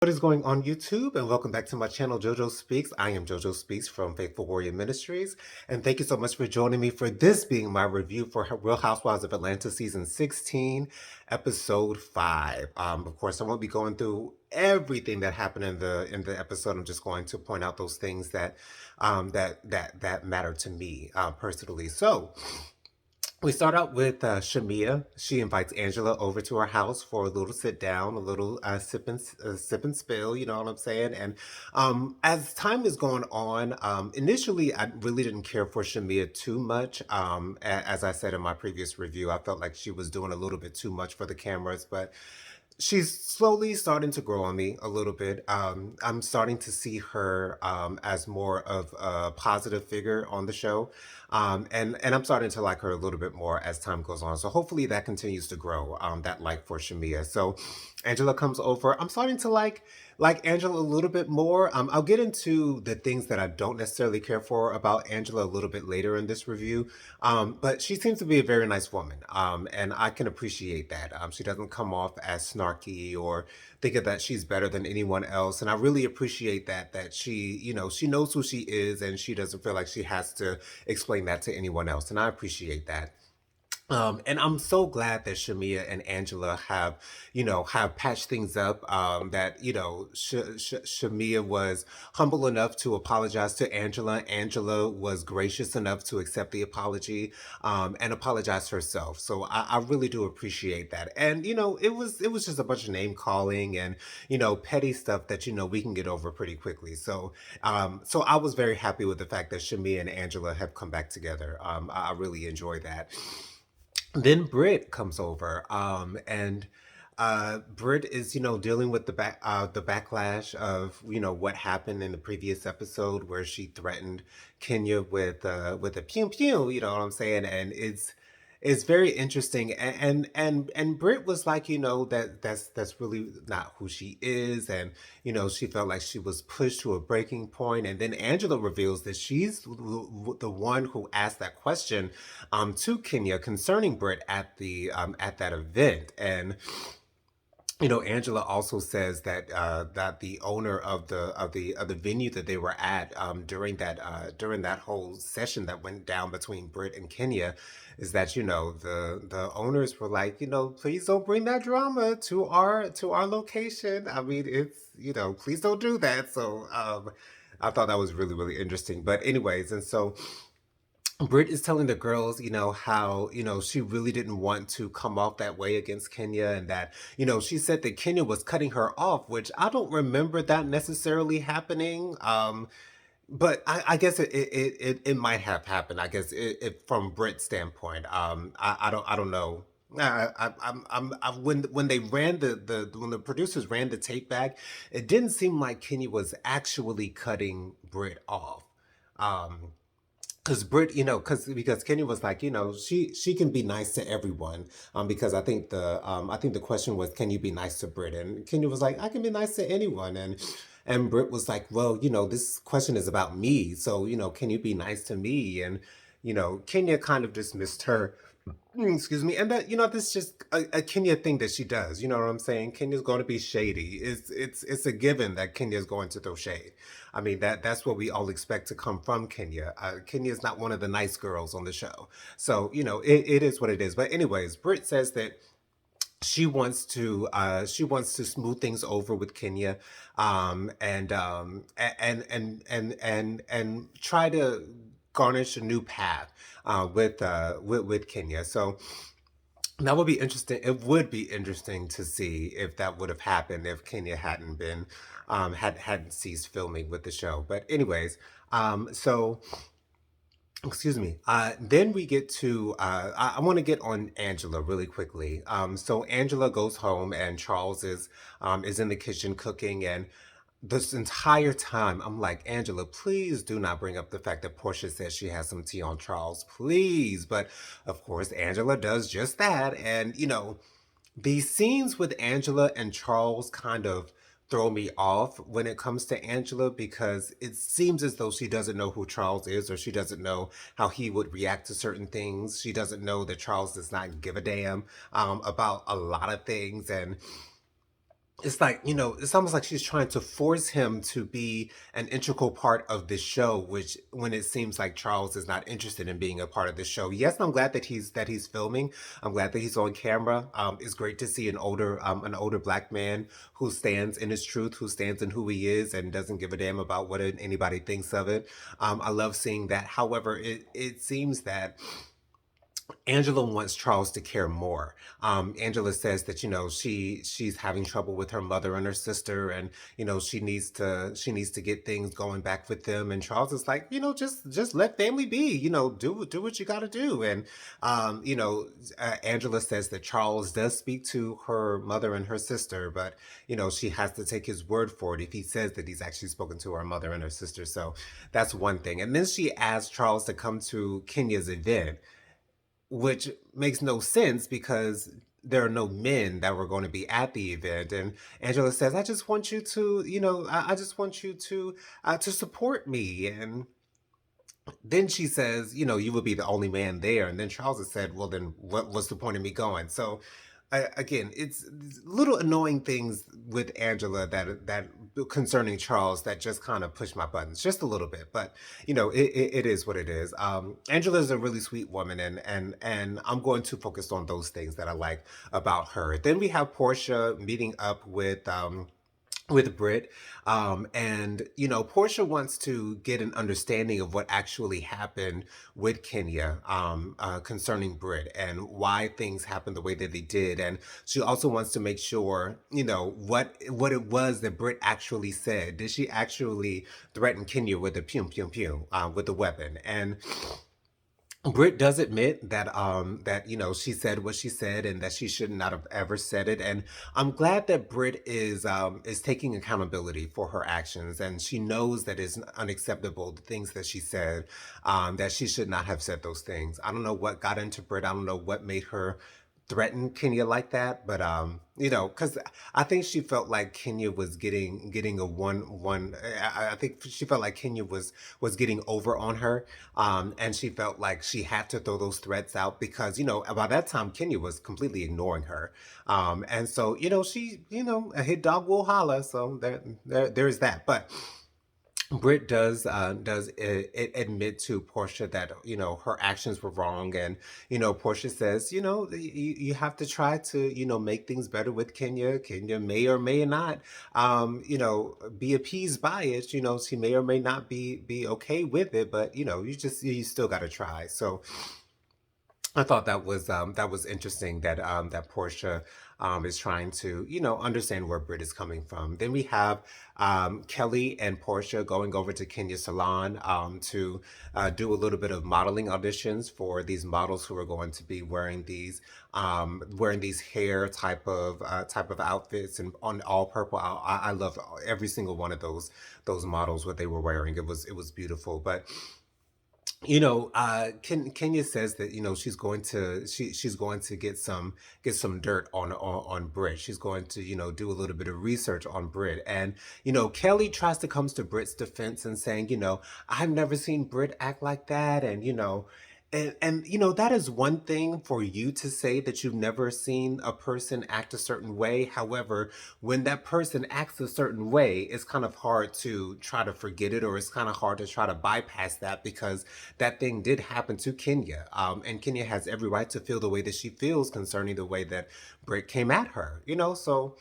What is going on YouTube, and welcome back to my channel JoJo Speaks. I am JoJo Speaks from Faithful Warrior Ministries, and thank you so much for joining me for this being my review for Real Housewives of Atlanta season 16, episode 5. Of course, I won't be going through everything that happened in the episode. I'm just going to point out those things that matter to me personally. So. We start out with Shamia. She invites Angela over to her house for a little sit down, a little sip and spill. You know what I'm saying? And as time is going on, initially I really didn't care for Shamia too much. As I said in my previous review, I felt like she was doing a little bit too much for the cameras, but she's slowly starting to grow on me a little bit. I'm starting to see her as more of a positive figure on the show, and I'm starting to like her a little bit more as time goes on. So hopefully that continues to grow. That like for Shamia. So Angela comes over. I'm starting to like Angela a little bit more. I'll get into the things that I don't necessarily care for about Angela a little bit later in this review. But she seems to be a very nice woman, and I can appreciate that. She doesn't come off as snarky or thinking that she's better than anyone else, and I really appreciate that she knows who she is, and she doesn't feel like she has to explain that to anyone else, and I appreciate that. And I'm so glad that Shamia and Angela have patched things up. That Shamia was humble enough to apologize to Angela. Angela was gracious enough to accept the apology, and apologize herself. So I really do appreciate that. And it was just a bunch of name calling and petty stuff that we can get over pretty quickly. So I was very happy with the fact that Shamia and Angela have come back together. I really enjoy that. Then Britt comes over, and Britt is, dealing with the backlash of, what happened in the previous episode where she threatened Kenya with a pew pew, you know what I'm saying? And it's very interesting. And Britt was like, that's really not who she is, and she felt like she was pushed to a breaking point. And then Angela reveals that she's the one who asked that question to Kenya concerning Britt at that event. And Angela also says that the owner of the venue that they were at during that whole session that went down between Britt and Kenya is that the owners were like, please don't bring that drama to our location. I mean, it's please don't do that. So I thought that was really, really interesting. But anyways, and so Britt is telling the girls, how, she really didn't want to come off that way against Kenya, and that, she said that Kenya was cutting her off, which I don't remember that necessarily happening. But I guess it might have happened. I guess from Britt's standpoint, I don't know. When they ran when the producers ran the tape back, it didn't seem like Kenya was actually cutting Britt off. Um, because Brit, because Kenya was like, she can be nice to everyone. Because I think the question was, can you be nice to Brit? And Kenya was like, I can be nice to anyone. And Brit was like, well, this question is about me, so can you be nice to me? And Kenya kind of dismissed her. Excuse me, and that this is just a Kenya thing that she does. You know what I'm saying? Kenya's going to be shady. It's a given that Kenya's going to throw shade. I mean that's what we all expect to come from Kenya. Kenya is not one of the nice girls on the show, so it is what it is. But anyways, Britt says that she wants to smooth things over with Kenya, and try to garnish a new path with Kenya. So that would be interesting. It would be interesting to see if that would have happened if Kenya hadn't ceased filming with the show. But anyways, so excuse me. Then we get to I want to get on Angela really quickly. So Angela goes home and Charles is in the kitchen cooking, and this entire time, I'm like, Angela, please do not bring up the fact that Portia says she has some tea on Charles, please. But of course, Angela does just that. And, these scenes with Angela and Charles kind of throw me off when it comes to Angela, because it seems as though she doesn't know who Charles is, or she doesn't know how he would react to certain things. She doesn't know that Charles does not give a damn about a lot of things. And it's like, it's almost like she's trying to force him to be an integral part of this show, which when it seems like Charles is not interested in being a part of the show. Yes, I'm glad that he's filming. I'm glad that he's on camera. It's great to see an older black man who stands in his truth, who stands in who he is, and doesn't give a damn about what anybody thinks of it. I love seeing that. However, it seems that Angela wants Charles to care more. Angela says that she's having trouble with her mother and her sister, and she needs to get things going back with them. And Charles is like, just let family be. Do what you got to do. And Angela says that Charles does speak to her mother and her sister, but she has to take his word for it if he says that he's actually spoken to her mother and her sister. So that's one thing. And then she asks Charles to come to Kenya's event, which makes no sense because there are no men that were going to be at the event. And Angela says, "I just want you to, I just want you to support me." And then she says, "You will be the only man there." And then Charles has said, "Well, then what's the point of me going?" So again, it's little annoying things with Angela that concerning Charles that just kind of push my buttons just a little bit. But it is what it is. Angela is a really sweet woman, and I'm going to focus on those things that I like about her. Then we have Portia meeting up with Britt. And Portia wants to get an understanding of what actually happened with Kenya, concerning Britt and why things happened the way that they did. And she also wants to make sure, what it was that Britt actually said. Did she actually threaten Kenya with a pew pew pew, with a weapon? And Britt does admit that she said what she said and that she should not have ever said it. And I'm glad that Britt is taking accountability for her actions, and she knows that it's unacceptable the things that she said, that she should not have said those things. I don't know what got into Britt. I don't know what made her threaten Kenya like that, but because I think she felt like Kenya was getting a one. I think she felt like Kenya was getting over on her, and she felt like she had to throw those threats out because by that time Kenya was completely ignoring her, and so she a hit dog will holler. So there's that, but. Britt does admit to Portia that her actions were wrong, and Portia says you have to try to make things better with Kenya. Kenya may or may not be appeased by it. She may or may not be okay with it, but you still got to try. So I thought that was interesting that Portia is trying to understand where Britt is coming from. Then we have Kelly and Portia going over to Kenya's salon to do a little bit of modeling auditions for these models who are going to be wearing these hair type of outfits and on all purple. I love every single one of those models what they were wearing. It was beautiful, but Kenya says that she's going to get some dirt on Brit. She's going to do a little bit of research on Brit, and Kelly tries to comes to Brit's defense and saying, I've never seen Brit act like that, and that is one thing for you to say that you've never seen a person act a certain way. However, when that person acts a certain way, it's kind of hard to try to forget it, or it's kind of hard to try to bypass that because that thing did happen to Kenya. And Kenya has every right to feel the way that she feels concerning the way that Britt came at her, so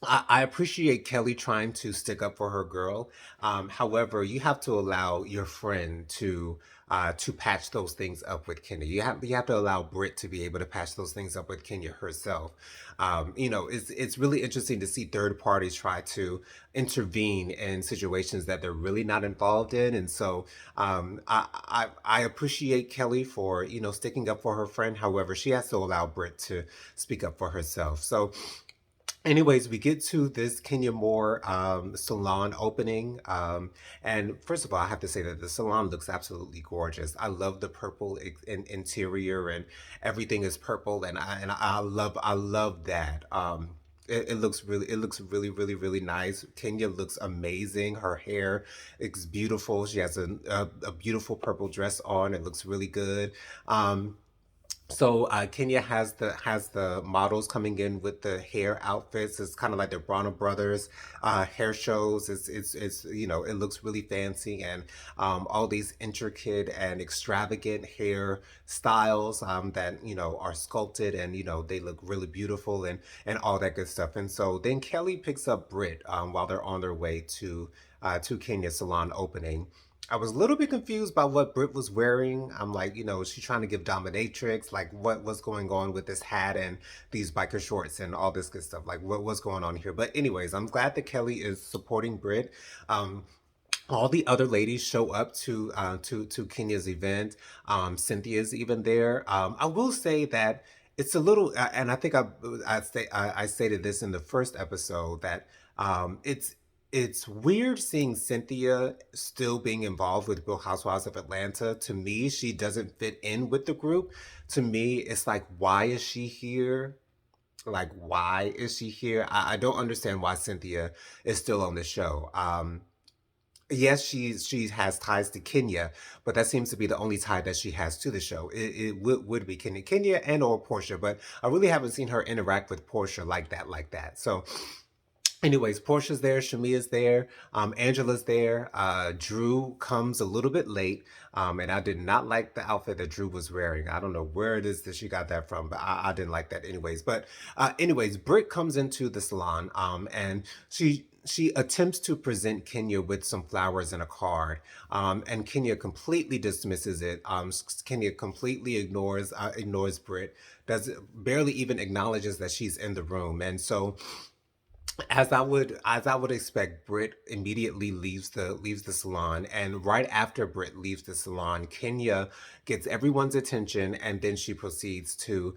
I appreciate Kelly trying to stick up for her girl. However, you have to allow your friend to patch those things up with Kenya. You have to allow Britt to be able to patch those things up with Kenya herself. It's really interesting to see third parties try to intervene in situations that they're really not involved in, and so I appreciate Kelly for sticking up for her friend. However, she has to allow Britt to speak up for herself. So anyways, we get to this Kenya Moore salon opening. And first of all, I have to say that the salon looks absolutely gorgeous. I love the purple interior, and everything is purple, and I love that. It looks really, really, really nice. Kenya looks amazing. Her hair is beautiful. She has a beautiful purple dress on. It looks really good. So Kenya has the models coming in with the hair outfits. It's kind of like the Bronner Brothers hair shows. It's it looks really fancy, and all these intricate and extravagant hair styles that are sculpted, and they look really beautiful, and all that good stuff. And so then Kelly picks up Britt while they're on their way to Kenya's salon opening. I was a little bit confused by what Britt was wearing. I'm like, is she trying to give dominatrix? Like, what's going on with this hat and these biker shorts and all this good stuff? Like, what's going on here? But anyways, I'm glad that Kelly is supporting Britt. Um, all the other ladies show up to Kenya's event. Cynthia's even there. I will say that it's a little, and I think I stated this in the first episode that it's weird seeing Cynthia still being involved with Real Housewives of Atlanta. To me, she doesn't fit in with the group. To me, it's like, why is she here? Like, why is she here? I don't understand why Cynthia is still on the show. Yes, she has ties to Kenya, but that seems to be the only tie that she has to the show. It would be Kenya and or Portia, but I really haven't seen her interact with Portia like that. So anyways, Portia's there, Shamia's there, Angela's there. Drew comes a little bit late, and I did not like the outfit that Drew was wearing. I don't know where it is that she got that from, but I didn't like that anyways. But anyways, Britt comes into the salon, and she attempts to present Kenya with some flowers and a card, and Kenya completely dismisses it. Kenya completely ignores Britt, does barely even acknowledges that she's in the room, and so as I would expect, Britt immediately leaves the salon, and right after Britt leaves the salon, Kenya gets everyone's attention, and then she proceeds to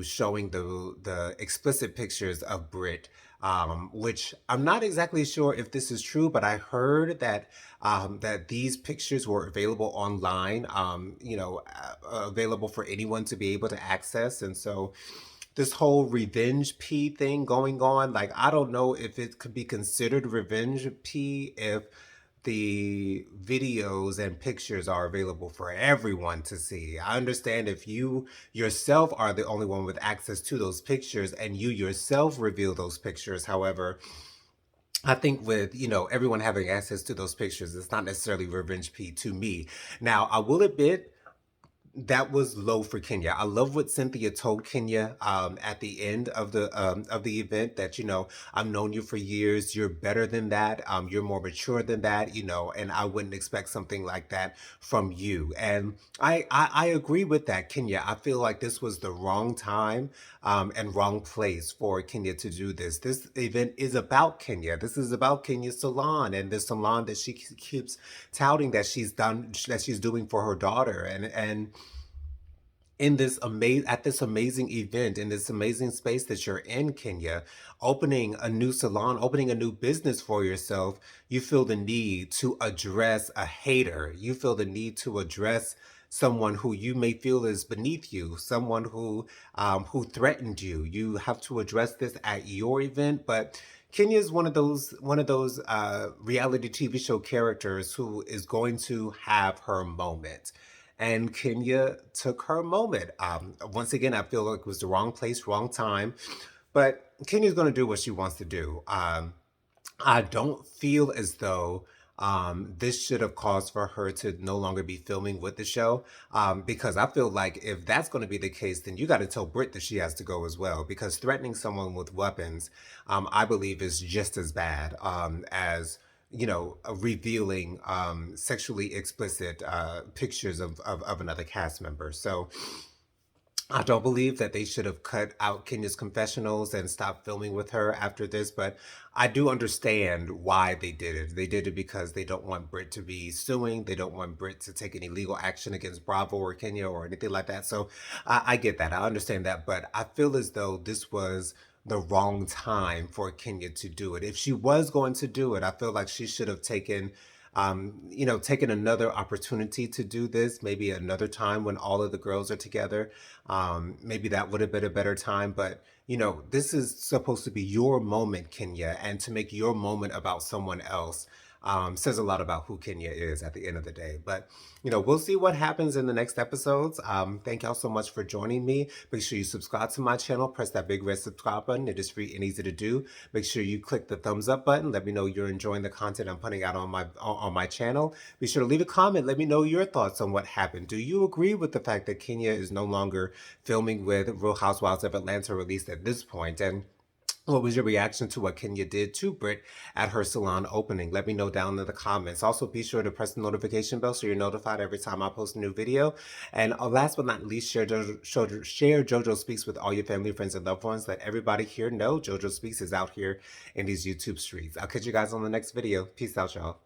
showing the explicit pictures of Britt, which I'm not exactly sure if this is true, but I heard that these pictures were available online, available for anyone to be able to access, and so this whole revenge P thing going on. Like, I don't know if it could be considered revenge P if the videos and pictures are available for everyone to see. I understand if you yourself are the only one with access to those pictures and you yourself reveal those pictures. However, I think with everyone having access to those pictures, it's not necessarily revenge P to me. Now, I will admit that was low for Kenya. I love what Cynthia told Kenya at the end of the event that I've known you for years. You're better than that. You're more mature than that. And I wouldn't expect something like that from you. And I agree with that, Kenya. I feel like this was the wrong time and wrong place for Kenya to do this. This event is about Kenya. This is about Kenya's salon and the salon that she keeps touting that she's doing for her daughter, and in this amazing event, in this amazing space that you're in, Kenya, opening a new salon, opening a new business for yourself, you feel the need to address a hater. You feel the need to address someone who you may feel is beneath you, someone who threatened you. You have to address this at your event, but Kenya is one of those reality TV show characters who is going to have her moment, and Kenya took her moment. Once again, I feel like it was the wrong place, wrong time, but Kenya's going to do what she wants to do. I don't feel as though this should have caused for her to no longer be filming with the show, because I feel like if that's going to be the case, then you got to tell Britt that she has to go as well, because threatening someone with weapons, I believe, is just as bad as revealing sexually explicit pictures of another cast member. So I don't believe that they should have cut out Kenya's confessionals and stopped filming with her after this, but I do understand why they did it. They did it because they don't want Brit to be suing. They don't want Brit to take any legal action against Bravo or Kenya or anything like that. So I get that. I understand that. But I feel as though this was the wrong time for Kenya to do it. If she was going to do it, I feel like she should have taken another opportunity to do this, maybe another time when all of the girls are together. Maybe that would have been a better time. But, this is supposed to be your moment, Kenya, and to make your moment about someone else. says a lot about who Kenya is at the end of the day. But, we'll see what happens in the next episodes. Thank y'all so much for joining me. Make sure you subscribe to my channel. Press that big red subscribe button. It is free and easy to do. Make sure you click the thumbs up button. Let me know you're enjoying the content I'm putting out on my channel. Be sure to leave a comment. Let me know your thoughts on what happened. Do you agree with the fact that Kenya is no longer filming with Real Housewives of Atlanta, or at least at this point? And what was your reaction to what Kenya did to Britt at her salon opening? Let me know down in the comments. Also, be sure to press the notification bell so you're notified every time I post a new video. And last but not least, share JoJo Speaks with all your family, friends, and loved ones. Let everybody here know JoJo Speaks is out here in these YouTube streets. I'll catch you guys on the next video. Peace out, y'all.